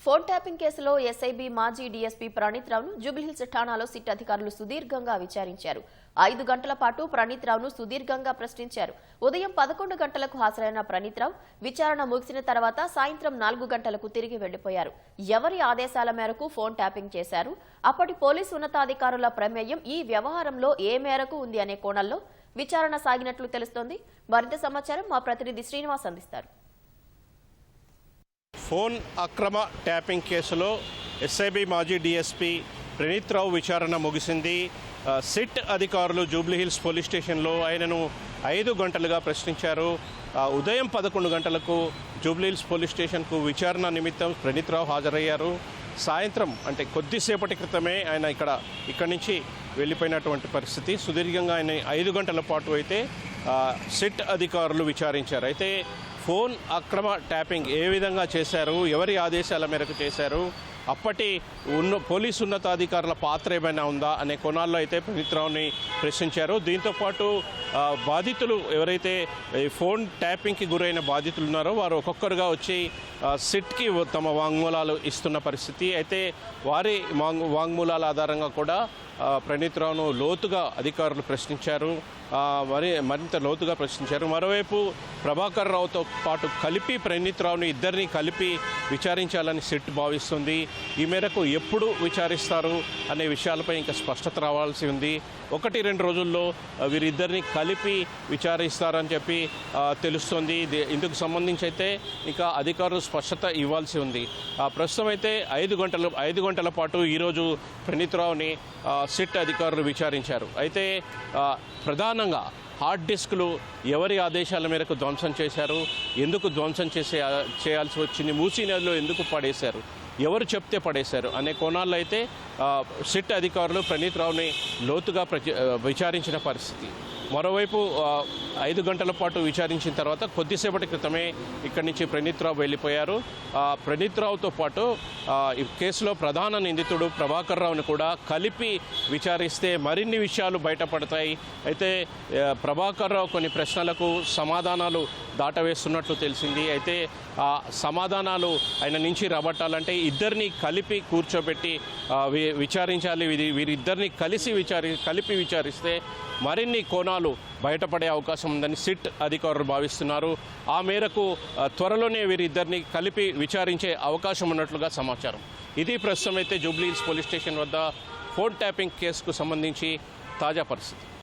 Phone tapping కేసులో SIB మాజీ DSP Praneeth రావును జూబ్లీహిల్స్ ఠాణాలో సిట్ అధికారులు సుదీర్ఘంగా విచారించారు. 5 గంటల పాటు ప్రణీత్ రావును సుదీర్ఘంగా ప్రశ్నించారు. ఉదయం 11 గంటలకు హాజరైన ప్రణీత్ రావు విచారణ ముగిసిన తర్వాత సాయంత్రం 4 గంటలకు తిరిగి వెళ్లిపోయారు. ఎవరి ఆదేశాల మేరకు ఫోన్ ట్యాపింగ్ చేశారు, అప్పటి పోలీసు ఉన్నతాధికారుల ప్రమేయం ఈ వ్యవహారంలో ఏ మేరకు ఉంది అనే కోణంలో విచారణ సాగినట్లు తెలుస్తోంది. మరింత సమాచారం మా ప్రతినిధి శ్రీనివాస్ అందిస్తారు. ఫోన్ అక్రమ ట్యాపింగ్ కేసులో ఎస్ఐబీ మాజీ డీఎస్పీ ప్రణీత్ రావు విచారణ ముగిసింది. సిట్ అధికారులు జూబ్లీహిల్స్ పోలీస్ స్టేషన్లో ఆయనను 5 గంటలుగా ప్రశ్నించారు. ఉదయం 11 గంటలకు జూబ్లీహిల్స్ పోలీస్ స్టేషన్కు విచారణ నిమిత్తం ప్రణీత్ రావు హాజరయ్యారు. సాయంత్రం అంటే కొద్దిసేపటి క్రితమే ఆయన ఇక్కడి నుంచి వెళ్ళిపోయినటువంటి పరిస్థితి. సుదీర్ఘంగా ఆయన 5 గంటల పాటు అయితే సిట్ అధికారులు విచారించారు. అయితే ఫోన్ అక్రమ ట్యాపింగ్ ఏ విధంగా చేశారు, ఎవరి ఆదేశాల మేరకు చేశారు, అప్పటి పోలీసు ఉన్నతాధికారుల పాత్ర ఏమైనా ఉందా అనే కోణాల్లో అయితే ప్రణీత్ రావుని ప్రశ్నించారు. దీంతోపాటు బాధితులు ఎవరైతే ఫోన్ ట్యాపింగ్కి గురైన బాధితులు ఉన్నారో వారు ఒక్కొక్కరుగా వచ్చి సిట్కి తమ వాంగ్మూలాలు ఇస్తున్న పరిస్థితి. అయితే వారి వాంగ్మూలాల ఆధారంగా కూడా ప్రణీత్ రావును లోతుగా అధికారులు ప్రశ్నించారు, మరింత లోతుగా ప్రశ్నించారు. మరోవైపు ప్రభాకర్ రావుతో పాటు కలిపి ప్రణీత్ రావుని ఇద్దరిని కలిపి విచారించాలని సిట్ భావిస్తుంది. ఈ మేరకు ఎప్పుడు విచారిస్తారు అనే విషయాలపై ఇంకా స్పష్టత రావాల్సి ఉంది. 1-2 రోజుల్లో వీరిద్దరిని కలిపి విచారిస్తారని చెప్పి తెలుస్తోంది. ఇందుకు సంబంధించి అయితే ఇంకా అధికారులు స్పష్టత ఇవ్వాల్సి ఉంది. ప్రస్తుతం అయితే 5 గంటల పాటు ఈరోజు ప్రణీత్ రావుని సిట్ అధికారులు విచారించారు. అయితే ప్రధానంగా హార్డ్ డిస్క్లు ఎవరి ఆదేశాల మేరకు ధ్వంసం చేశారు, ఎందుకు ధ్వంసం చేయాల్సి వచ్చింది, మూసీ నదిలో ఎందుకు పడేశారు, ఎవరు చెప్తే పడేశారు అనే కోణాల్లో అయితే సిట్ అధికారులు ప్రణీత్ రావుని లోతుగా విచారించిన పరిస్థితి. మరోవైపు 5 గంటల పాటు విచారించిన తర్వాత కొద్దిసేపటి క్రితమే ఇక్కడి నుంచి ప్రణీత్ రావు వెళ్ళిపోయారు. ప్రణీత్ రావుతో పాటు ఈ కేసులో ప్రధాన నిందితుడు ప్రభాకర్ రావుని కూడా కలిపి విచారిస్తే మరిన్ని విషయాలు బయటపడతాయి. అయితే ప్రభాకర్ రావు కొన్ని ప్రశ్నలకు సమాధానాలు దాటవేస్తున్నట్లు తెలిసింది. అయితే ఆ సమాధానాలు ఆయన నుంచి రాబట్టాలంటే ఇద్దరిని కలిపి కూర్చోబెట్టి విచారించాలి. వీరిద్దరిని కలిపి విచారిస్తే మరిన్ని కోణాలు బయటపడే అవకాశం ఉందని సిట్ అధికారులు భావిస్తున్నారు. ఆ మేరకు త్వరలోనే వీరిద్దరిని కలిపి విచారించే అవకాశం ఉన్నట్లుగా సమాచారం. ఇది ప్రస్తుతం అయితే జూబ్లీహిల్స్ పోలీస్ స్టేషన్ వద్ద ఫోన్ ట్యాపింగ్ కేసుకు సంబంధించి తాజా పరిస్థితి.